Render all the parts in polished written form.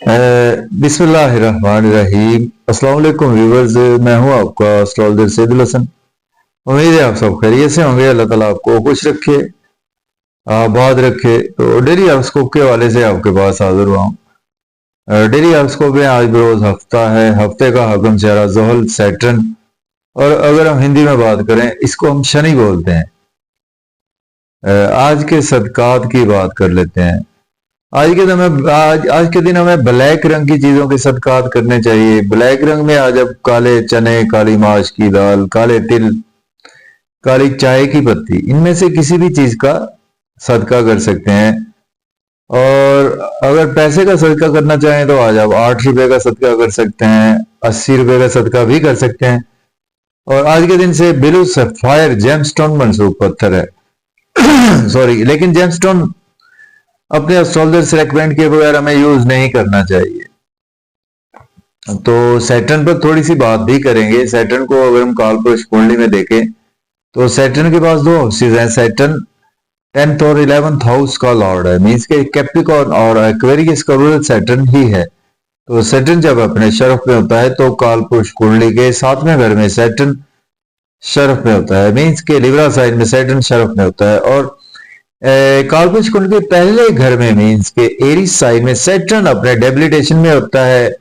बिस्मिल्लाहिर्रहमानिर्रहीम। अस्सलाम वालेकुम व्यूवर्स, मैं हूं आपका एस्ट्रोलॉजर सैदुल हसन। उम्मीद है आप सब खैरियत से होंगे। अल्लाह ताला आपको खुश रखे, आबाद रखे। तो डेली हॉरोस्कोप के हवाले से आपके पास हाजिर हुआ हूँ। डेली हॉरोस्कोप में आज बरोज हफ्ता है। हफ्ते का हकम चेहरा ज़ोहल सैटर्न, और अगर हम हिंदी में बात करें इसको हम शनि बोलते हैं। आज के सदकात की बात कर लेते हैं। आज के दिन हमें ब्लैक रंग की चीजों के सदकात करने चाहिए। ब्लैक रंग में आज अब काले चने, काली माश की दाल, काले तिल, काली चाय की पत्ती, इनमें से किसी भी चीज का सदका कर सकते हैं। और अगर पैसे का सदका करना चाहें तो आज आप 8 रुपए का सदका कर सकते हैं, 80 रुपए का सदका भी कर सकते हैं। और आज के दिन से बिलू सफायर जेमस्टोन मंसूब पत्थर है। सॉरी, लेकिन जेमस्टोन अपने एस्ट्रोलजर से रेकमेंड किए बगैर हमें यूज नहीं करना चाहिए। तो सैटर्न पर थोड़ी सी बात भी करेंगे। सैटर्न को अगर हम कालपुरुष कुंडली में देखें तो सैटर्न के पास दो हाउसेज हैं। सैटर्न 10th और 11th हाउस का लॉर्ड है, मींस के कैप्रिकॉर्न और एक्वेरियस का रूलर सैटर्न ही है। तो सैटर्न जब अपने शरफ में होता है तो कालपुरुष कुंडली के 7वें घर में सैटर्न शरफ में होता है, मींस के लिब्रा साइन में सैटर्न शरफ में होता है। और कालपुरुष कुंडली के पहले घर में मींस के एरीज साइन में सैटर्न अपने डेबिलिटेशन में होता है,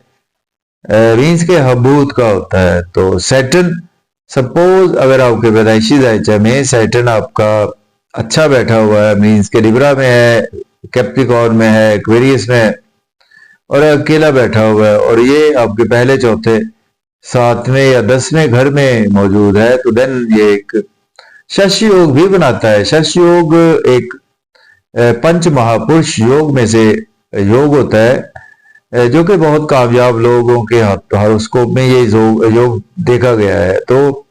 मींस के हबूत का होता है। तो सैटर्न सपोज अगर आपके पैदाइशी जायचा में सैटर्न आपका अच्छा बैठा हुआ है, मींस के लिब्रा में है, कैप्रिकॉर्न में है, एक्वेरियस में है, और अकेला बैठा हुआ है, और ये आपके पहले, चौथे, 7वें या 10वें घर में मौजूद है, तो देन ये एक शश योग भी बनाता है। शश योग एक पंच महापुरुष योग में से योग होता है, जो कि बहुत कामयाब लोगों के हॉरोस्कोप में ये योग देखा गया है। तो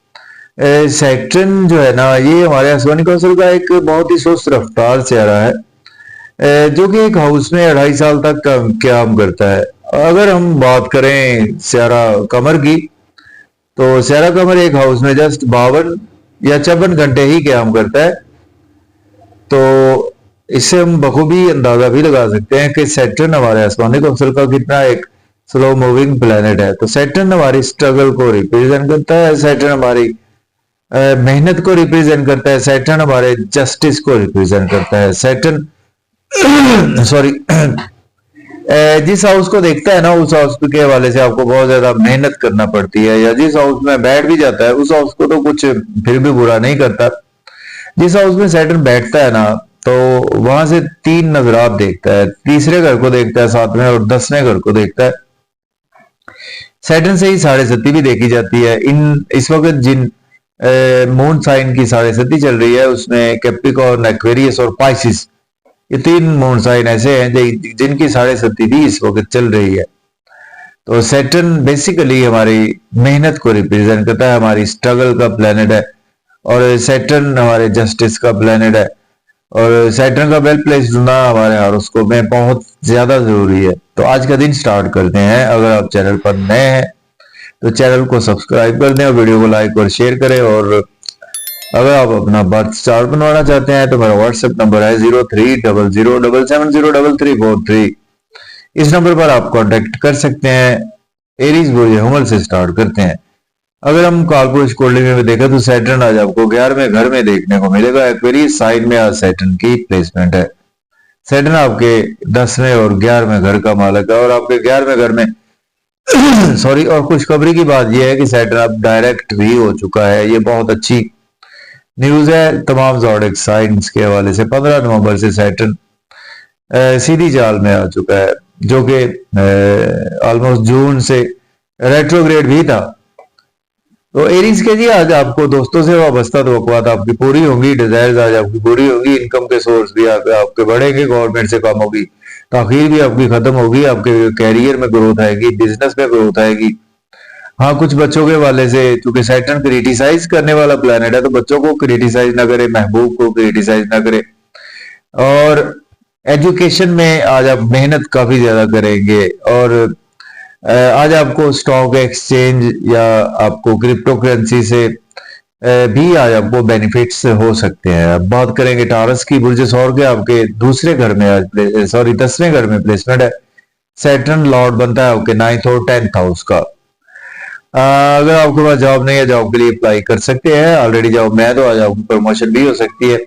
सैटर्न जो है ना, ये हमारे आसमानी कौशल का एक बहुत ही सुस्त रफ्तार चेहरा है, जो कि एक हाउस में 2.5 साल तक काम करता है। अगर हम बात करें स्यारा कमर की, तो स्यारा कमर एक हाउस में जस्ट 52 या 54 घंटे ही काम करता है। तो इससे हम बखूबी अंदाजा भी लगा सकते हैं कि सैटर्न हमारे आसमानी कौशल का कितना एक स्लो मूविंग प्लेनेट है। तो सैटर्न हमारी स्ट्रगल को रिप्रेजेंट करता है, सैटर्न हमारी मेहनत को रिप्रेजेंट करता है, सैटर्न हमारे जस्टिस को रिप्रेजेंट करता है। सैटर्न सॉरी जिस हाउस को देखता है ना, उस हाउस के हवाले से आपको बहुत ज्यादा मेहनत करना पड़ती है, या जिस हाउस में बैठ भी जाता है उस हाउस को तो कुछ फिर भी बुरा नहीं करता। जिस हाउस में सैटर्न बैठता है ना, तो वहां से 3 नजरात देखता है। तीसरे घर को देखता है, 7वें और 10वें घर को देखता है। सैटर्न से ही 7.5 भी देखी जाती है। इस वक्त जिन मून साइन की 7.5 चल रही है, उसमें कैप्रिकॉर्न, एक्वेरियस और पाइसिस, ये 3 मून साइन ऐसे हैं जिनकी 7.5 भी इस वक्त चल रही है। तो सैटर्न बेसिकली हमारी मेहनत को रिप्रेजेंट करता है, हमारी स्ट्रगल का प्लेनेट है, और सैटर्न हमारे जस्टिस का प्लेनेट है। और सैटर्न का वेल प्लेस होना हमारे हॉरोस्कोप में बहुत ज्यादा जरूरी है। तो आज का दिन स्टार्ट करते हैं। अगर आप चैनल पर नए हैं तो चैनल को सब्सक्राइब कर दें और वीडियो को लाइक और शेयर करें। और अगर आप अपना बर्थ चार्ट बनवाना चाहते हैं तो मेरा व्हाट्सएप नंबर है 030077034343। इस नंबर पर आप कांटेक्ट कर सकते हैं। एरीज बुर्ज हमल से स्टार्ट करते हैं। अगर हम कालपुरुष कुंडली में देखें तो सैटर्न आज आपको 11वें घर में देखने को मिलेगा। एक्वेरियस साइन में आज सैटर्न की प्लेसमेंट है। सैटर्न आपके 10वें और 11वें घर का मालिक है, और आपके 11वें घर में सॉरी, और खुशखबरी की बात यह है कि सैटर्न अब डायरेक्ट भी हो चुका है। ये बहुत अच्छी न्यूज है तमाम ज़ोडिक साइंस के हवाले से। 15 नवंबर से सैटर्न सीधी चाल में आ चुका है, जो कि ऑलमोस्ट जून से रेट्रोग्रेड भी था। तो एरीज के जी आज आपको दोस्तों से वाबस्ता तवक्कुआत आपकी पूरी होंगी, डिजायर्स आज आपकी पूरी होंगी, इनकम के सोर्स भी आपके बढ़ेंगे, गवर्नमेंट से कम होगी, ताखीर भी आपकी खत्म होगी, आपके कैरियर में ग्रोथ आएगी, बिजनेस में ग्रोथ आएगी। हाँ, कुछ बच्चों के वाले से, क्योंकि सैटर्न क्रिटिसाइज करने वाला प्लेनेट है, तो बच्चों को क्रिटिसाइज ना करे, महबूब को क्रिटिसाइज ना करे। और एजुकेशन में आज आप मेहनत काफी ज्यादा करेंगे, और आज आपको स्टॉक एक्सचेंज या आपको क्रिप्टो करेंसी से भी आज आपको बेनिफिट्स हो सकते हैं। अब बात करेंगे टारस की, बुर्ज सौर के आपके दूसरे घर में आज 10वें घर में प्लेसमेंट है। सैटर्न लॉर्ड बनता है आपके 9th और 10th हाउस का। अगर आपके पास जॉब नहीं है, जॉब के लिए अप्लाई कर सकते हैं। ऑलरेडी जॉब में है तो आज आपकी प्रमोशन भी हो सकती है।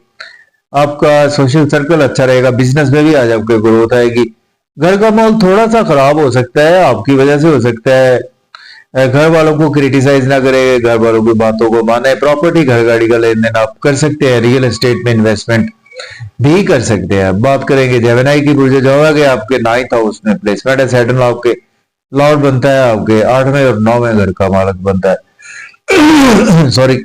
आपका सोशल सर्कल अच्छा रहेगा, बिजनेस में भी आज आपकी ग्रोथ आएगी। घर का माहौल थोड़ा सा खराब हो सकता है, आपकी वजह से हो सकता है। घर वालों को क्रिटिसाइज ना करें, घर वालों की बातों को माने। प्रॉपर्टी घर गाड़ी का लेन देन आप कर सकते हैं, रियल एस्टेट में इन्वेस्टमेंट भी कर सकते हैं। बात करेंगे जेमिनी की, बुर्ज जो कि आपके 9th हाउस में प्लेसमेंट है। सैटर्न आपके लॉर्ड बनता है, आपके 8वें और 9वें घर का मालक बनता है। सॉरी।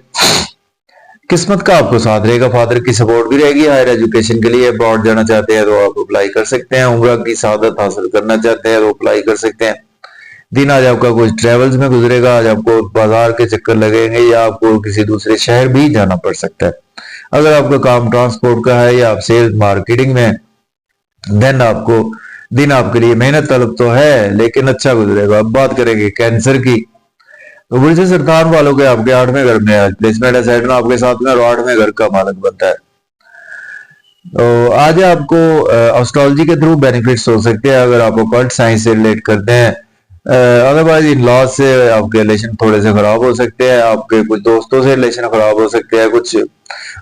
किस्मत का आपको साथ रहेगा, फादर की सपोर्ट भी रहेगी। हायर एजुकेशन के लिए अब्रॉड जाना चाहते हैं तो आप अप्लाई कर सकते हैं। उम्रा की सादत हासिल करना चाहते हैं तो अप्लाई कर सकते हैं। दिन आज आपका कुछ ट्रेवल्स में गुजरेगा, आज आपको बाजार के चक्कर लगेंगे या आपको किसी दूसरे शहर भी जाना पड़ सकता है। अगर आपका काम ट्रांसपोर्ट का है या आप सेल्स मार्केटिंग में, देन आपको दिन आपके लिए मेहनत तलब तो है लेकिन अच्छा गुजरेगा। अब बात करेंगे कैंसर की, तो बुर्ज सरदार वालों के आपके 8वें घर में आज प्लेसमेंट है। सैटर्न आपके 7वें और 8वें घर का मालक बनता है। तो आज आपको एस्ट्रोलॉजी के थ्रू बेनिफिट्स हो सकते हैं अगर आप ऑकल्ट साइंस से रिलेट करते हैं। अदरवाइज इन लॉज से आपके रिलेशन थोड़े से खराब हो सकते हैं, आपके कुछ दोस्तों से रिलेशन खराब हो सकते हैं, कुछ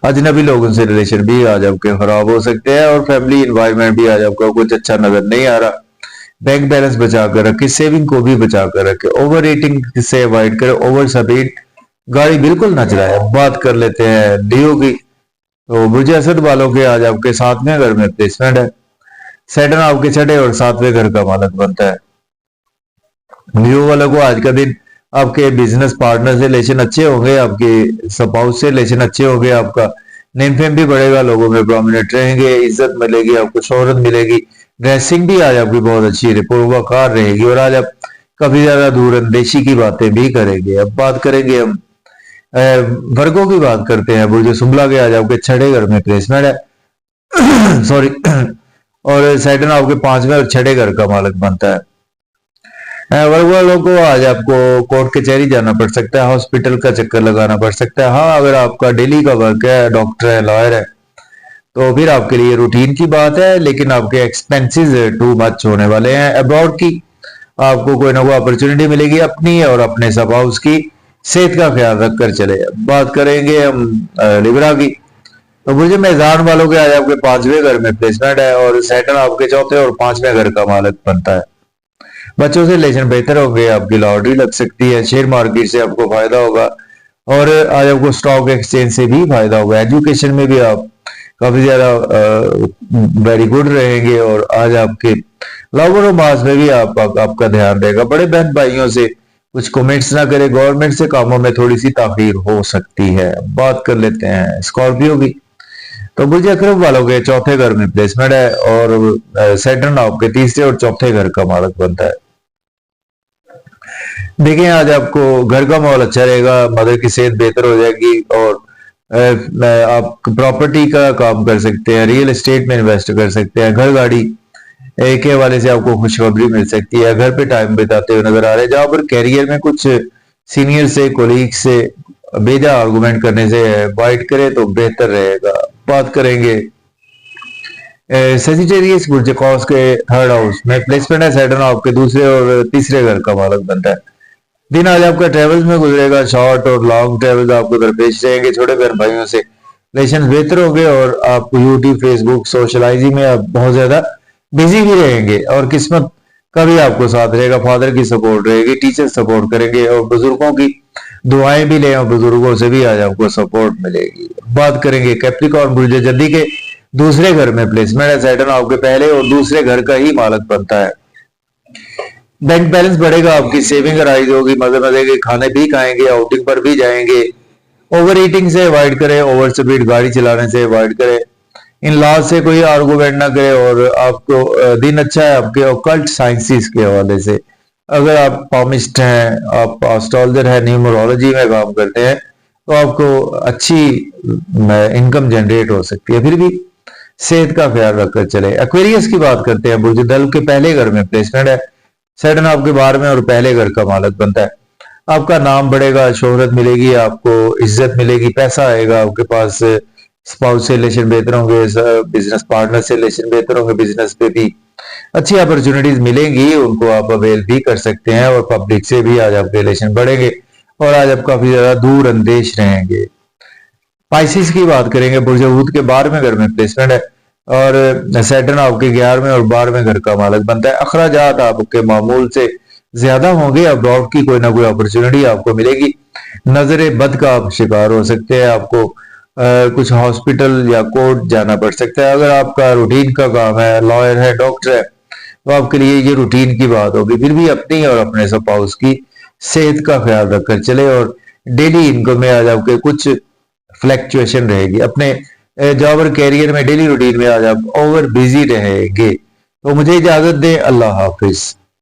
अजनबी लोगों से रिलेशन भी आज आपके खराब हो सकते हैं, और फैमिली इन्वायरमेंट भी आज आपका कुछ अच्छा नजर नहीं आ रहा। बैंक बैलेंस बचा कर रखे, सेविंग को भी बचा कर रखे, ओवर रेटिंग से अवॉइड करें, ओवर स्पीड गाड़ी बिल्कुल ना चलाए। बात कर लेते हैं लियो की, तो बुर्ज असद वालों के आज आपके 7वें घर में प्लेसमेंट है। सैटर्न आपके 6ठे और 7वें घर का मालक बनता है। लियो वालों को आज का दिन आपके बिजनेस पार्टनर से रिलेशन अच्छे होंगे, आपके स्पाउस से रिलेशन अच्छे होंगे, आपका नेम फेम भी बढ़ेगा, लोगों में प्रोमिनेंट रहेंगे, इज्जत मिलेगी, आपको शोहरत मिलेगी। ड्रेसिंग भी आज आपकी बहुत अच्छी पूर्वाकार रहेगी और आज आप काफी ज्यादा दूरअंदेशी की बातें भी करेंगे। अब बात करेंगे हम वर्गों की, बात करते हैं। बुर्ज सुंबला के आज आपके 6ठे घर में प्लेसमेंट है। सॉरी। और सैटर्न आपके 5वें और 6ठे घर का मालक बनता है। वर्ग वालों को आज आपको कोर्ट कचहरी जाना पड़ सकता है, हॉस्पिटल का चक्कर लगाना पड़ सकता है। हाँ, अगर आपका डेली का वर्क है, डॉक्टर है, लॉयर है, तो फिर आपके लिए रूटीन की बात है, लेकिन आपके एक्सपेंसेस टू मच होने वाले हैं। अब्रॉड की आपको कोई ना कोई अपॉर्चुनिटी मिलेगी, अपनी और अपने स्पाउस की सेहत का ख्याल रखकर चले। बात करेंगे हम लिब्रा की, तो बुर्ज मेज़ान वालों के आज आपके 5वें घर में प्लेसमेंट है और सैटर्न आपके 4थे और 5वें घर का मालक बनता है। बच्चों से रिलेशन बेहतर होंगे, आपकी लॉटरी लग सकती है, शेयर मार्केट से आपको फायदा होगा और आज आपको स्टॉक एक्सचेंज से भी फायदा होगा। एजुकेशन में भी आप काफी ज्यादा वेरी गुड रहेंगे और आज आपके लव और रोमांस में भी आपका ध्यान रहेगा। बड़े बहन भाइयों से कुछ कमेंट्स ना करें, गवर्नमेंट से कामों में थोड़ी सी ताखीर हो सकती है। बात कर लेते हैं स्कॉर्पियो की, तो बुर्ज अकरब वालों के 4थे घर में प्लेसमेंट है और सैटर्न आपके 3रे और 4थे घर का मालक बनता है। देखिए, आज आपको घर का माहौल अच्छा रहेगा, मदर की सेहत बेहतर हो जाएगी और आप प्रॉपर्टी का काम कर सकते हैं, रियल एस्टेट में इन्वेस्ट कर सकते हैं। घर गाड़ी एक के हवाले से आपको खुशखबरी मिल सकती है, घर पे टाइम बिताते हुए नजर आ रहे हैं। जहां पर कैरियर में कुछ सीनियर से, कोलीग से बेजा आर्गुमेंट करने से अवॉइड करें तो बेहतर रहेगा। बात करेंगे सेजिटेरियस बुर्ज कॉस के 3rd हाउस में प्लेसमेंट है। सैटर्न आपके 2रे और 3रे घर का मालक बनता है। दिन आज आपका ट्रेवल्स में गुजरेगा, शॉर्ट और लॉन्ग ट्रेवल्स आपको दरपेश रहेंगे। छोटे बहन भाइयों से रिलेशन बेहतर होंगे और आप यूट्यूब, फेसबुक, सोशलाइजिंग में आप बहुत ज्यादा बिजी भी रहेंगे और किस्मत का भी आपको साथ रहेगा। फादर की सपोर्ट रहेगी, टीचर सपोर्ट करेंगे और बुजुर्गों की दुआएं भी लें और बुजुर्गों से भी आज आपको सपोर्ट मिलेगी। बात करेंगे कैप्रिकॉर्न बुर्ज जल्दी के 2रे घर में प्लेसमेंट है। सैटर्न आपके पहले और 2रे घर का ही मालक बनता है। बैंक बैलेंस बढ़ेगा, आपकी सेविंग राइज होगी, मजे मजे के खाने भी खाएंगे, आउटिंग पर भी जाएंगे। ओवर ईटिंग से अवॉइड करें, ओवर स्पीड गाड़ी चलाने से अवॉइड करें, इन लॉज से कोई आर्गुमेंट ना करें और आपको दिन अच्छा है आपके ऑकल्ट साइंसेस के हवाले से। अगर आप पामिस्ट हैं, आप एस्ट्रोलॉजर है, न्यूमरोलॉजी में काम करते हैं, तो आपको अच्छी इनकम जनरेट हो सकती है। फिर भी सेहत का ख्याल रखकर चले। एक्वेरियस की बात करते हैं, बुर्ज दल के पहले घर में प्लेसमेंट है। सैटर्न आपके 12वें और पहले घर का मालक बनता है। आपका नाम बढ़ेगा, शोहरत मिलेगी, आपको इज्जत मिलेगी, पैसा आएगा आपके पास, स्पाउस से रिलेशन बेहतर होंगे, बिजनेस पार्टनर से रिलेशन बेहतर होंगे, बिजनेस पे भी अच्छी अपॉर्चुनिटीज मिलेंगी, उनको आप अवेल भी कर सकते हैं और पब्लिक से भी आज आपके रिलेशन बढ़ेंगे और आज आप काफी ज्यादा दूर अंदेश रहेंगे। पाइसिस की बात करेंगे, बुर्ज हूत के 12वें घर में प्लेसमेंट है और सैटर्न आपके 11वें और 12वें घर का मालिक बनता है। अखराजात आपके मामूल से ज्यादा होंगे, अब्रॉड की कोई ना कोई अपॉर्चुनिटी आपको मिलेगी। नजर बद का आप शिकार हो सकते हैं, आपको कुछ हॉस्पिटल या कोर्ट जाना पड़ सकता है। अगर आपका रूटीन का काम है, लॉयर है, डॉक्टर है, तो आपके लिए ये रूटीन की बात होगी। फिर भी अपनी और अपने स्पाउस की सेहत का ख्याल रखकर चले और डेली इनकम में आज आपके कुछ फ्लैक्चुएशन रहेगी। अपने जॉब और कैरियर में डेली रूटीन में आज आप ओवर बिजी रहेंगे। तो मुझे इजाजत दें, अल्लाह हाफिज।